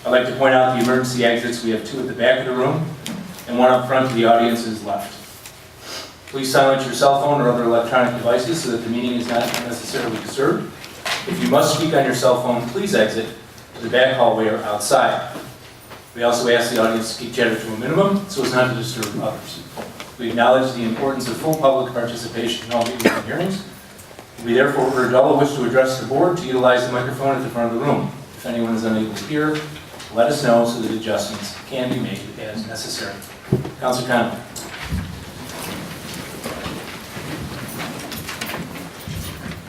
I'd like to point out the emergency exits. We have 2 at the back of the room and 1 up front to the audience's left. Please silence your cell phone or other electronic devices so that the meeting is not unnecessarily disturbed. If you must speak on your cell phone, please exit to the back hallway or outside. We also ask the audience to keep chatter to a minimum so as not to disturb others. We acknowledge the importance of full public participation in all meetings and hearings. We therefore urge all who wish to address the board to utilize the microphone at the front of the room. If anyone is unable to hear, let us know so that adjustments can be made as necessary. Councilor Conley.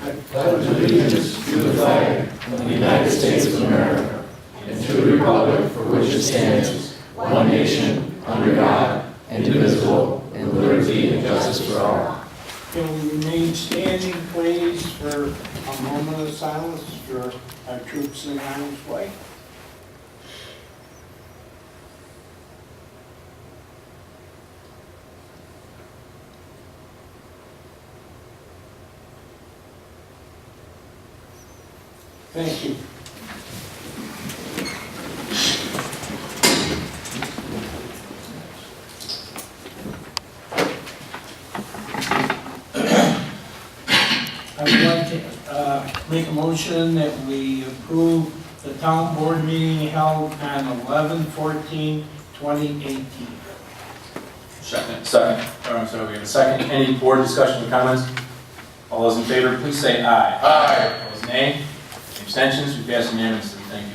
I pledge allegiance to the flag of the United States of America and to the republic for which it stands, one nation, under God, indivisible, and liberty and justice for all. Can we remain standing, please, for a moment of silence for our troops in harm's way? Thank you. I would like to make a motion that we approve the town board meeting held on 11/14/2018. Second. I'm sorry, we have a second. Any board discussion or comments? All those in favor, please say aye. Aye. Opposed, nay. Abstentions, we pass unanimously. Thank you.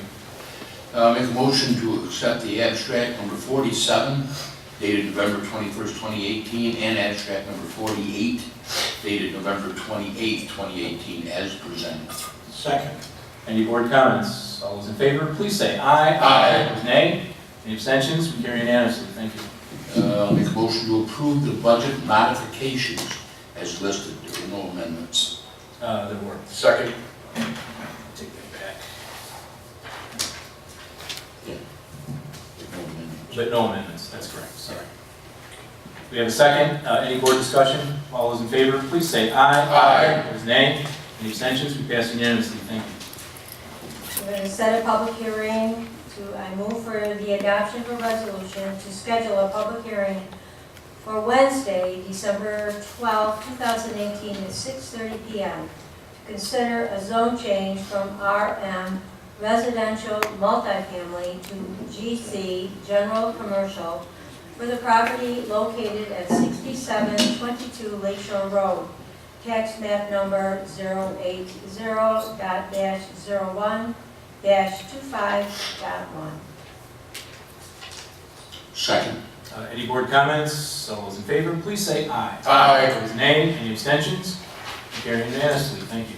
Make a motion to accept the abstract number 47, dated November 21st, 2018, and abstract number 48, dated November 28th, 2018, as presented. Second. Any board comments? All those in favor, please say aye. Aye. Opposed, nay. Any abstentions, we carry unanimously. Thank you. Make a motion to approve the budget modifications as listed. There were no amendments. There were. Second. Take that back. Yeah. No amendments. But no amendments, that's correct, sorry. We have a second. Any board discussion? All those in favor, please say aye. Aye. Opposed, nay. Any abstentions, we pass unanimously. Thank you. We're going to set a public hearing I move for the adoption of a resolution to schedule a public hearing for Wednesday, December 12, 2018 at 6:30 p.m. to consider a zone change from RM residential multifamily to GC general commercial for the property located at 6722 Lakeshore Road, tax map number 080.01-25.1. Second. Any board comments? All those in favor, please say aye. Aye. Opposed, nay. Any abstentions? Carried unanimously. Thank you.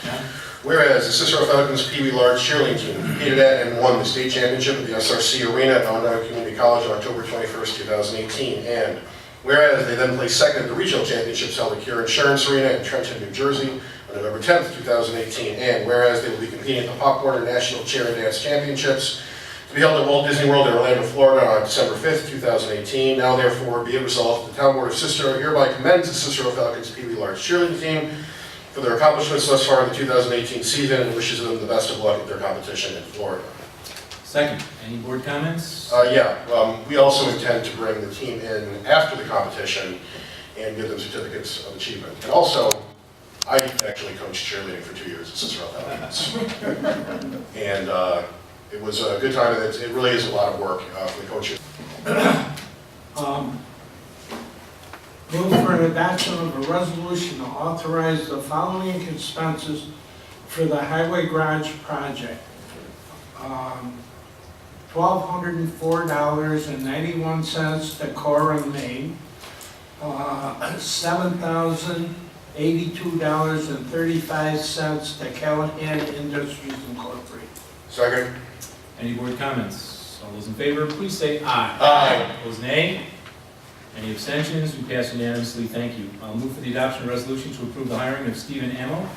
John? Whereas the Cicero Falcons Pee Wee Large cheerleading team competed at and won the state championship at the SRC Arena at Onondaga Community College on October 21st, 2018, and whereas they then placed second at the regional championships held at Cure Insurance Arena in Trenton, New Jersey on November 10th, 2018, and whereas they will be competing at the Pop Warner National Chair and Dance Championships to be held at Walt Disney World in Orlando, Florida on December 5th, 2018. Now therefore be it resolved, the Town Board of Cicero hereby commends the Cicero Falcons Pee Wee Large cheerleading team for their accomplishments thus far in the 2018 season and wishes them the best of luck at their competition in Florida. Second. Any board comments? We also intend to bring the team in after the competition and give them certificates of achievement. And also, I actually coached cheerleading for 2 years at Cicero Falcons. And it was a good time, and it really is a lot of work for the coaches. Move for an adoption of a resolution to authorize the following expenses for the highway garage project. $1,204.91 to Cora, Maine. $7,082.35 to Callahan Industries Incorporated. Second. Any board comments? All those in favor, please say aye. Aye. Opposed, nay. Any abstentions? We pass unanimously. Thank you. I'll move for the adoption of a resolution to approve the hiring of Stephen Ammo,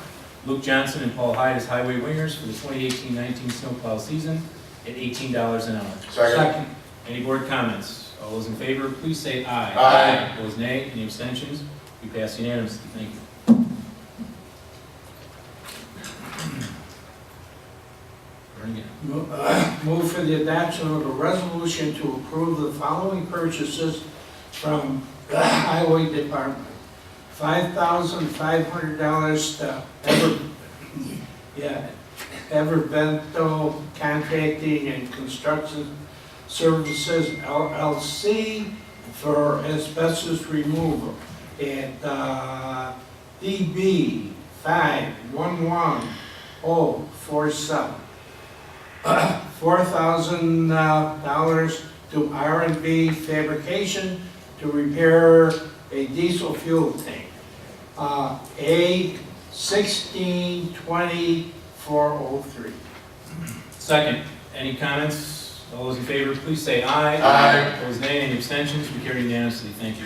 Luke Johnson, and Paul Hyde as highway wingers for the 2018-19 snowplow season at $18 an hour. Second. Any board comments? All those in favor, please say aye. Aye. Opposed, nay. Any abstentions? We pass unanimously. Thank you. Very good. Move for the adoption of a resolution to approve the following purchases from the Highway Department. $5,500 to Everbento Contracting and Construction Services LLC for asbestos removal at DB 511047. $4,000 to R&B Fabrication to repair a diesel fuel tank. A 162403. Second, any comments? All those in favor, please say aye. Aye. Opposed, nay. Any abstentions? We carry unanimously. Thank you.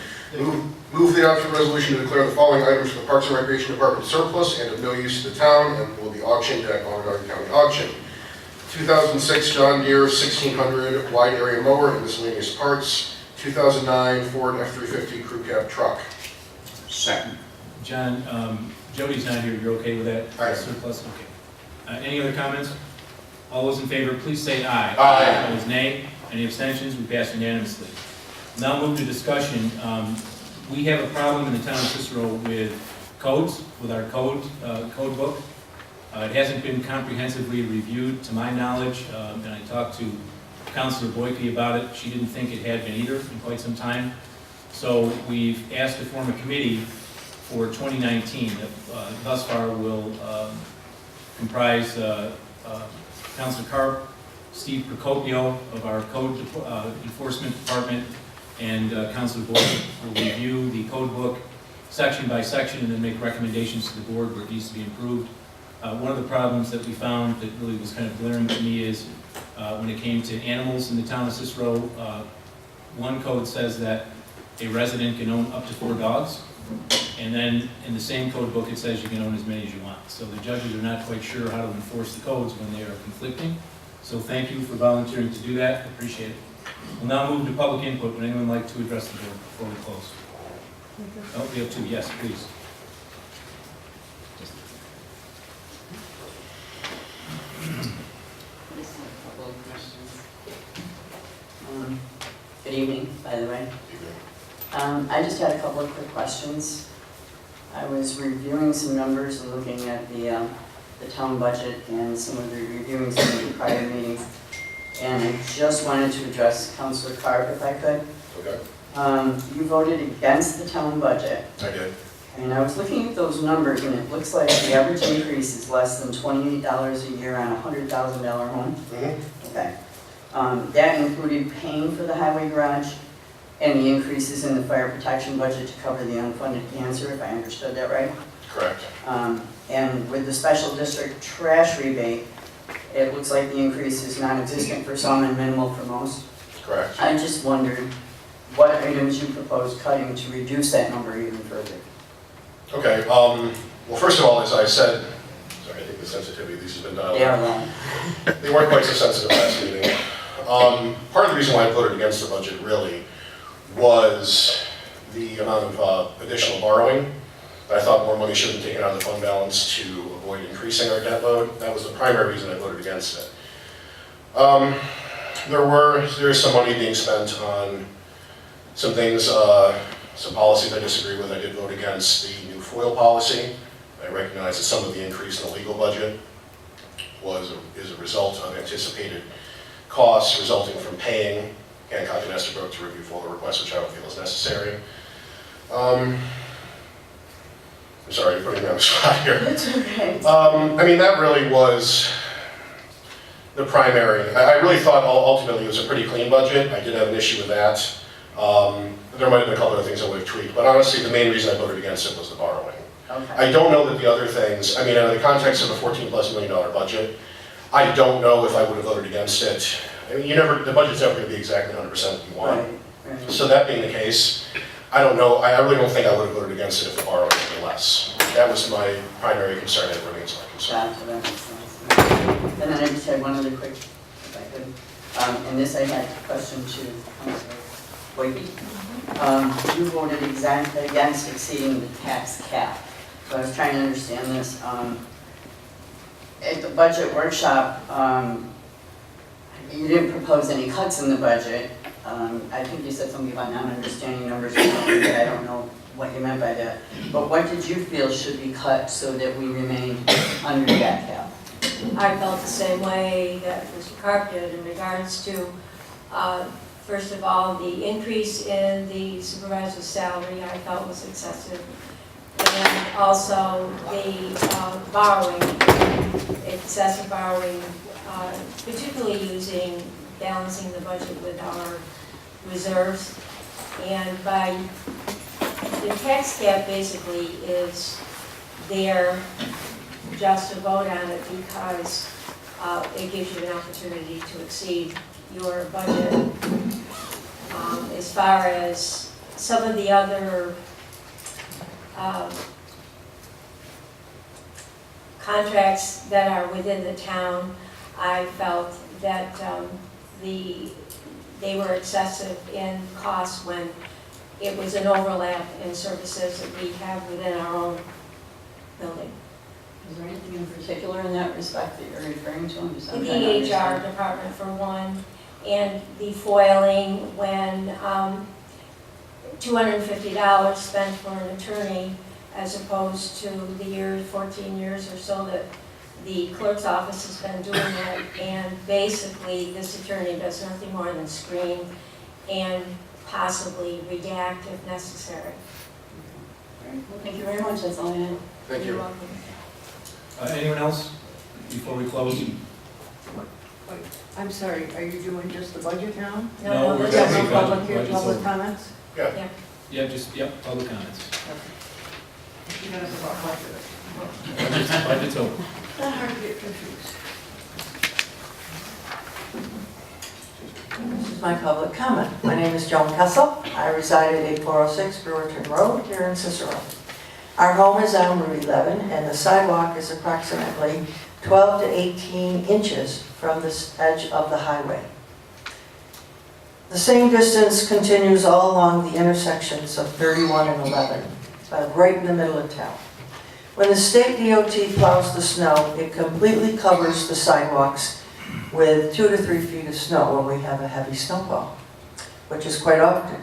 Move the adoption of a resolution to declare the following items for the Parks and Recreation Department surplus and of no use to the town and will be auctioned at Onondaga County Auction. 2006 John Deere 1600 wide area mower and miscellaneous parts. 2009 Ford F-350 crew cab truck. Second. John, Jody's not here. You're okay with that? Aye. Surplus? Okay. Any other comments? All those in favor, please say aye. Aye. Opposed, nay. Any abstentions? We pass unanimously. Now move to discussion. We have a problem in the town of Cicero with codes, with our code book. It hasn't been comprehensively reviewed, to my knowledge, and I talked to Councilor Boyke about it. She didn't think it had been either in quite some time. So we've asked to form a committee for 2019 that thus far will comprise Councilor Karp, Steve Procopio of our Code Enforcement Department, and Councilor Boyke will review the code book section by section and then make recommendations to the board where it needs to be improved. One of the problems that we found that really was kind of glaring to me is when it came to animals in the town of Cicero, one code says that a resident can own up to 4 dogs, and then in the same code book it says you can own as many as you want. So the judges are not quite sure how to enforce the codes when they are conflicting. So thank you for volunteering to do that, appreciate it. We'll now move to public input. Would anyone like to address the board before we close? Oh, we have 2, yes, please. Just a couple of questions. Good evening, by the way. I just had a couple of quick questions. I was reviewing some numbers and looking at the town budget and reviewing some of the prior meetings. And I just wanted to address Councilor Karp if I could. Okay. You voted against the town budget. I did. And I was looking at those numbers and it looks like the average increase is less than $28 a year on a $100,000 home. Mm-hmm. Okay. That included paying for the highway garage and the increases in the fire protection budget to cover the unfunded cancer, if I understood that right. Correct. And with the special district trash rebate, it looks like the increase is non-existent for some and minimal for most. Correct. I just wondered what items you propose cutting to reduce that number even further. Okay. Well, first of all, as I said, sorry, I think the sensitivity of these has been done. They are wrong. They weren't quite so sensitive last meeting. Part of the reason why I voted against the budget really was the amount of additional borrowing. I thought more money should have been taken out of the fund balance to avoid increasing our debt load. That was the primary reason I voted against it. There is some money being spent on some things, some policies I disagree with. I did vote against the new FOIL policy. I recognize that some of the increase in the legal budget is a result of anticipated costs resulting from paying Hancock and Estabrook to review FOIL requests, which I don't feel is necessary. I'm sorry, you're putting me on the spot here. It's okay. I mean, that really was the primary. I really thought ultimately it was a pretty clean budget. I did have an issue with that. There might have been a couple other things I would have tweaked, but honestly, the main reason I voted against it was the borrowing. Okay. I don't know that the other things, I mean, in the context of a $14+ million budget, I don't know if I would have voted against it. I mean, the budget's never going to be exactly 100% what you want. Right. So that being the case, I don't know, I really don't think I would have voted against it if the borrowing had been less. That was my primary concern, and it remains my concern. Gotcha, that makes sense. And then I just had one other quick, if I could. And this I had a question to Councilor Boyke. You voted exactly against exceeding the tax cap. So I was trying to understand this. At the budget workshop, you didn't propose any cuts in the budget. I think you said something about not understanding numbers, but I don't know what you meant by that. But what did you feel should be cut so that we remain under that cap? I felt the same way that Mr. Carp did in regards to, first of all, the increase in the supervisor's salary I felt was excessive. And also the borrowing, excessive borrowing, particularly balancing the budget with our reserves. And by, the tax cap basically is there just to vote on it because it gives you an opportunity to exceed your budget. As far as some of the other contracts that are within the town, I felt that they were excessive in cost when it was an overlap in services that we have within our own building. Is there anything in particular in that respect that you're referring to? I'm just- I'm The trying to understand. HR department for one, and the foiling when $250 spent for an attorney as opposed to the 14 years or so that the clerk's office has been doing it, and basically this attorney does nothing more than screen and possibly redact if necessary. All right. Well, thank you very much, that's all I had. Thank You're you. welcome. Anyone else before we close? I'm sorry, are you doing just the budget now? No, we're this gonna is- be No budget- public, budget's public over. comments? Yeah, just, yep, public comments. You gotta go about budget. Budget's over. Not hard to get confused. This is my public comment. My name is Joan Kessel. I reside at 8406 Brewerton Road here in Cicero. Our home is on Route 11 and the sidewalk is approximately 12 to 18 inches from the edge of the highway. The same distance continues all along the intersections of 31 and 11, right in the middle of town. When the state DOT plows the snow, it completely covers the sidewalks with 2 to 3 feet of snow when we have a heavy snowfall, which is quite often.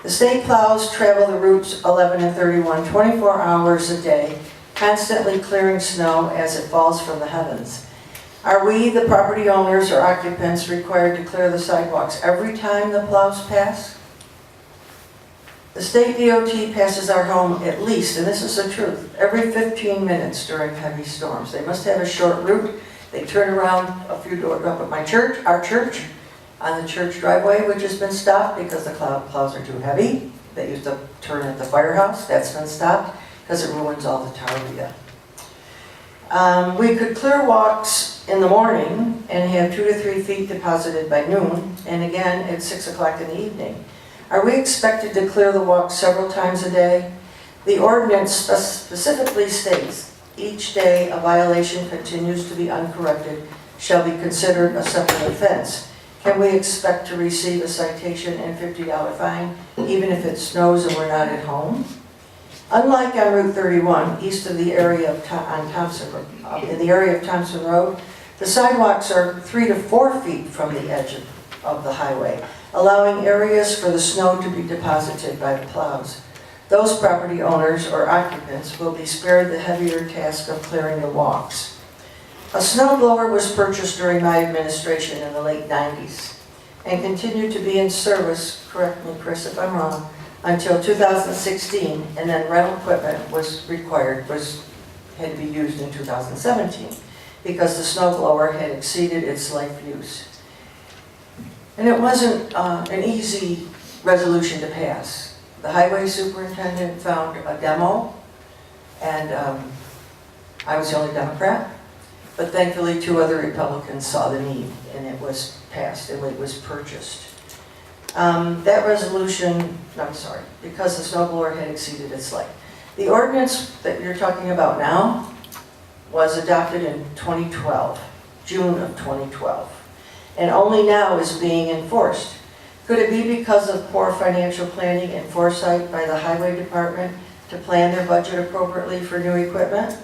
The state plows travel the routes 11 and 31 24 hours a day, constantly clearing snow as it falls from the heavens. Are we, the property owners or occupants, required to clear the sidewalks every time the plows pass? The state DOT passes our home at least, and this is the truth, every 15 minutes during heavy storms. They must have a short route. They turn around a few doors up at my church, our church, on the church driveway, which has been stopped because the plows are too heavy. They used to turn at the firehouse. That's been stopped because it ruins all the tarvia. We could clear walks in the morning and have 2 to 3 feet deposited by noon, and again at 6 o'clock in the evening. Are we expected to clear the walk several times a day? The ordinance specifically states, each day a violation continues to be uncorrected shall be considered a separate offense. Can we expect to receive a citation and $50 fine, even if it snows and we're not at home? Unlike on Route 31, east of the area of in the area of Thompson Road, the sidewalks are 3 to 4 feet from the edge of the highway, allowing areas for the snow to be deposited by the plows. Those property owners or occupants will be spared the heavier task of clearing the walks. A snow blower was purchased during my administration in the late 90s and continued to be in service, correct me Chris if I'm wrong, until 2016, and then rental equipment had to be used in 2017 because the snow blower had exceeded its life use. And it wasn't an easy resolution to pass. The highway superintendent found a demo, and I was the only Democrat, but thankfully 2 other Republicans saw the need, and it was passed, and it was purchased. That resolution, because the snow blower had exceeded its life. The ordinance that you're talking about now was adopted in 2012, June of 2012, and only now is being enforced. Could it be because of poor financial planning and foresight by the highway department to plan their budget appropriately for new equipment?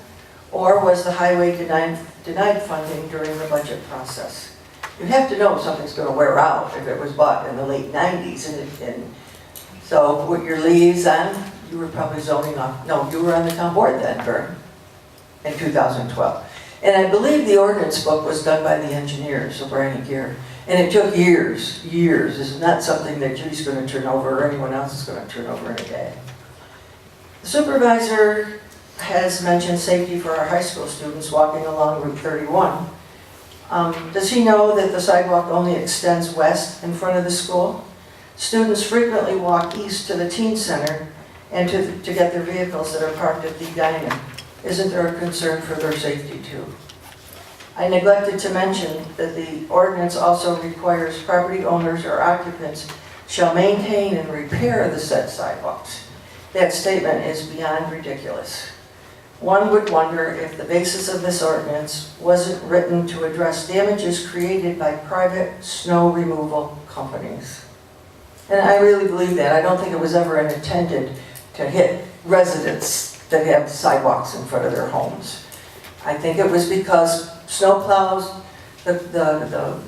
Or was the highway denied funding during the budget process? you have to know something's gonna wear out if it was bought in the late 90s. And so with your liaison, you were probably zoning off, no, you were on the town board then, Vern, in 2012. And I believe the ordinance book was done by the engineers, so Brian Gear. And it took years. This is not something that Judy's gonna turn over or anyone else is gonna turn over in a day. The supervisor has mentioned safety for our high school students walking along Route 31. Does he know that the sidewalk only extends west in front of the school? Students frequently walk east to the teen center and to get their vehicles that are parked at the diner. Isn't there a concern for their safety too? I neglected to mention that the ordinance also requires property owners or occupants shall maintain and repair the said sidewalks. That statement is beyond ridiculous. One would wonder if the basis of this ordinance wasn't written to address damages created by private snow removal companies. And I really believe that. I don't think it was ever intended to hit residents that have sidewalks in front of their homes. I think it was because snow plows, the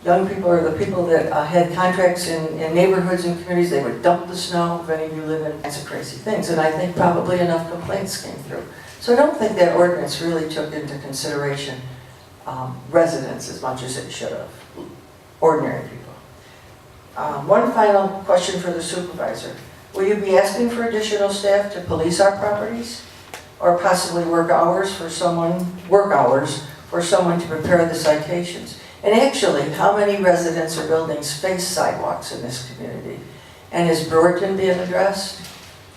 young people or the people that had contracts in neighborhoods and communities, they would dump the snow. If any of you live in, that's crazy things. And I think probably enough complaints came through. So I don't think that ordinance really took into consideration residents as much as it should have, ordinary people. One final question for the supervisor. Will you be asking for additional staff to police our properties? Or possibly work hours for someone to prepare the citations? And actually, how many residents or buildings face sidewalks in this community? And is Brewerton being addressed?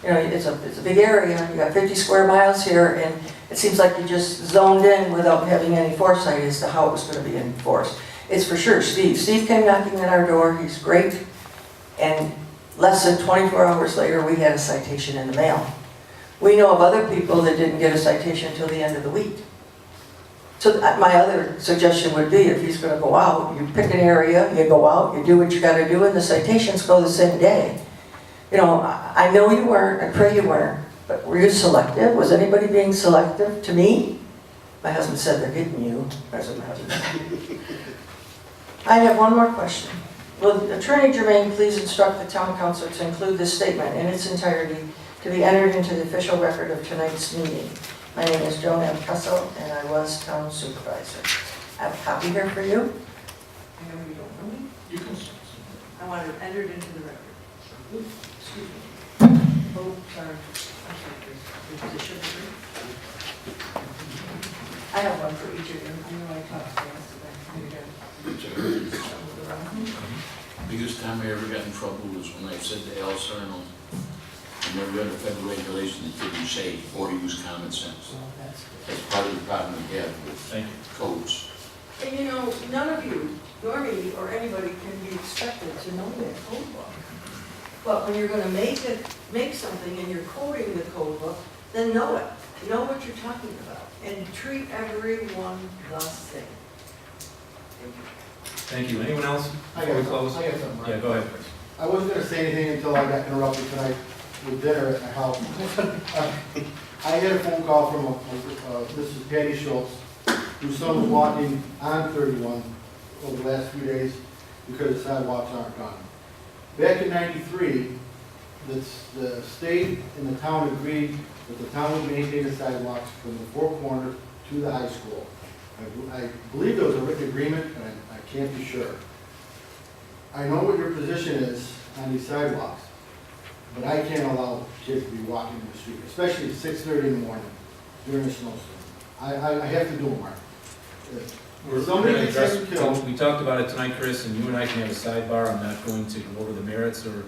You know, it's a big area. You got 50 square miles here, and it seems like you just zoned in without having any foresight as to how it was going to be enforced. It's for sure Steve. Steve came knocking at our door. He's great. And less than 24 hours later, we had a citation in the mail. We know of other people that didn't get a citation until the end of the week. So my other suggestion would be, if he's going to go out, you pick an area, you go out, you do what you got to do, and the citations go the same day. You know, I know you weren't, I pray you weren't, but were you selective? Was anybody being selective to me? My husband said they're hitting you. That's what my husband said. I have one more question. Will Attorney Germain please instruct the Town Council to include this statement in its entirety to be entered into the official record of tonight's meeting? My name is Joan M. Cussell, and I was Town Supervisor. I have a copy here for you. I know you don't know me. You can. I want it entered into the record. Excuse me. Oh, sorry. I'm sorry. Is it sugar free? I have one for each of you. I know I talked to you yesterday. Here you go. Biggest time I ever got in trouble was when I said to Al Sarno, I never read a federal regulation that didn't say, or use common sense. Well, that's That's part of the problem we have with Thank you. codes. And you know, none of you, nor me, or anybody can be expected to know that code book. But when you're gonna make something and you're quoting the code book, then know it. Know what you're talking about. And treat everyone the same. Thank you. Thank you. Anyone else before we close? I got something, Mark. Yeah, go ahead, Chris. I wasn't gonna say anything until I got interrupted tonight with dinner at my house. I had a phone call from Mrs. Patty Schultz, whose son was walking on 31 over the last few days because the sidewalks aren't done. Back in '93, the state and the town agreed that the town would maintain the sidewalks from the four corners to the high school. I believe there was a written agreement, and I can't be sure. I know what your position is on these sidewalks, but I can't allow kids to be walking in the street, especially at 6:30 in the morning during a snowstorm. I have to do it, Mark. We're Somebody gonna gets address- killed. We talked about it tonight, Chris, and you and I can have a sidebar. I'm not going to go over the merits or,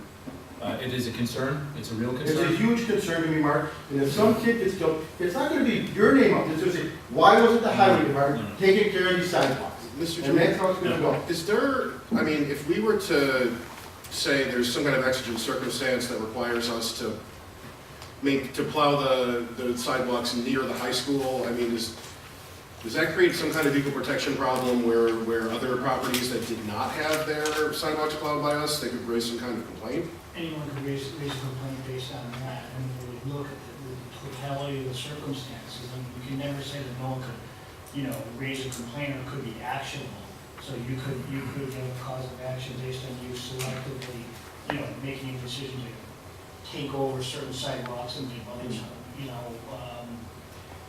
it is a concern. It's a real It's a concern. huge concern to me, Mark, and if some kid gets killed, it's not gonna be your name up, it's gonna say, why wasn't the highway department taking care of these sidewalks? Mr. And that's Chairman, how it's gonna go. is there, I mean, if we were to say there's some kind of exigent circumstance that requires us to plow the sidewalks near the high school, I mean, does that create some kind of equal protection problem where other properties that did not have their sidewalks plowed by us, they could raise some kind of complaint? Anyone could raise a complaint based on that, and we would look at the totality of the circumstances, and we can never say that no one could, raise a complaint or could be actionable So you could get a cause of action based on you selectively, making a decision to take over certain sidewalks and give others,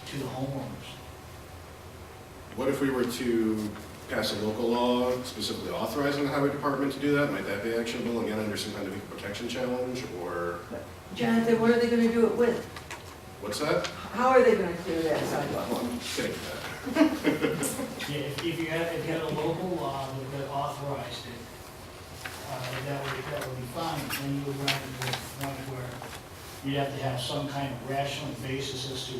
to the homeowners. What if we were to pass a local law specifically authorizing the highway department to do that? Might that be actionable, again, under some kind of equal protection challenge, or Jonathan, what are they gonna do it with? what's that? How are they gonna clear that sidewalk? Well, I'm kidding that. Yeah, if you had a local law that authorized it, that would be fine. Then you would run into the point where you'd have to have some kind of rational basis as to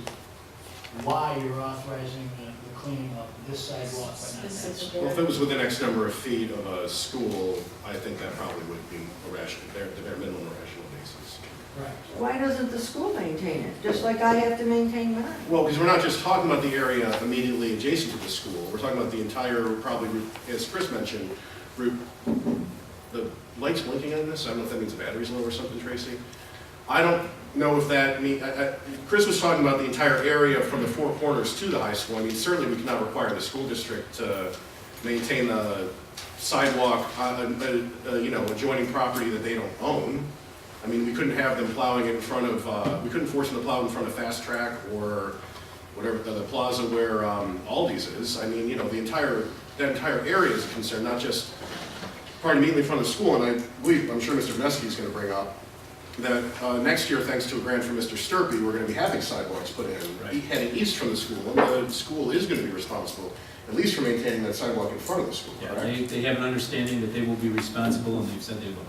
why you're authorizing the cleaning of this sidewalk, but not that. Well, if it was within X number of feet of a school, I think that probably would be a rational, the bare minimum rational basis. Right. Why doesn't the school maintain it, just like I have to maintain mine? Well, because we're not just talking about the area immediately adjacent to the school, we're talking about the entire, probably, as Chris mentioned, route, the lights blinking on this, I don't know if that means the battery's low or something, Tracy. I don't know if that Chris was talking about the entire area from the four corners to the high school. I mean, certainly we cannot require the school district to maintain a sidewalk, adjoining property that they don't own. I mean, we couldn't have them plowing in front of, we couldn't force them to plow in front of Fast Track or whatever, the plaza where Aldi's is. I mean, that entire area is a concern, not just part immediately in front of the school. And I believe, I'm sure Mr. Vesky is going to bring up that next year, thanks to a grant from Mr. Sturpey, we're going to be having sidewalks put in, heading east from the school. And the school is going to be responsible, at least for maintaining that sidewalk in front of the school, Yeah, correct? they have an understanding that they will be responsible, and they've said they will.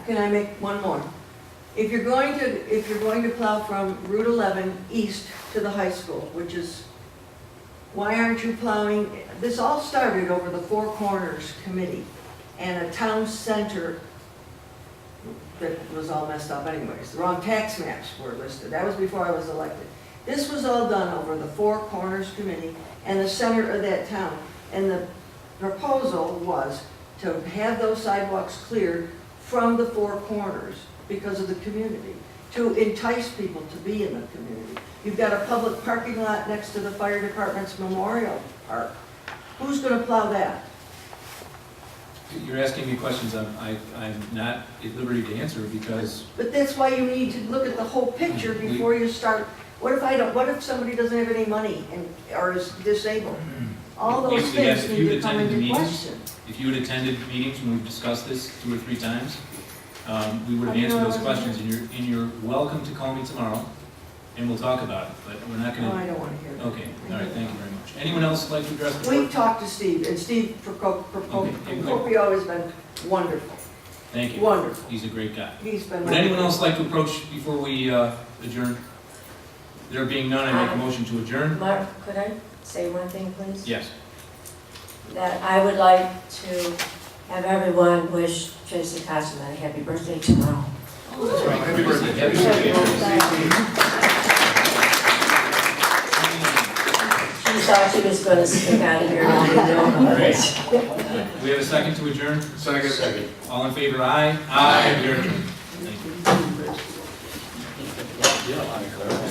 Can I make one more? If you're going to plow from Route 11 east to the high school, which is, why aren't you plowing? This all started over the Four Corners Committee and a town center that was all messed up anyways. The wrong tax maps were listed. That was before I was elected. This was all done over the Four Corners Committee and the center of that town. And the proposal was to have those sidewalks cleared from the four corners because of the community, to entice people to be in the community. You've got a public parking lot next to the fire department's memorial park. Who's going to plow that? You're asking me questions I'm not at liberty to answer because But that's why you need to look at the whole picture before you start. What if somebody doesn't have any money or is disabled? All those Yes, we have- things if need you'd to come attended the into meetings, question. if you had attended meetings when we've discussed this 2 or 3 times, we would have I know answered I those wasn't questions, and you're welcome to call me tomorrow, and we'll talk about it, but we're not No, I gonna, don't want to hear that. okay, all right, thank you very much. Anyone else like to address the We board? talked to Steve, and Steve Procopio has been wonderful, Thank you. wonderful. He's a great guy. He's been Would anyone wonderful. else like to approach before we adjourn? There being none, I make a motion to adjourn. Mark, could I say one thing, please? Yes. That I would like to have everyone wish Tracy Cosman a happy birthday tomorrow. Happy birthday. Happy birthday. She thought she was going to sneak out of here. Great. We have a second to adjourn? Second. All in favor, aye? Aye. We are adjourned. Thank you.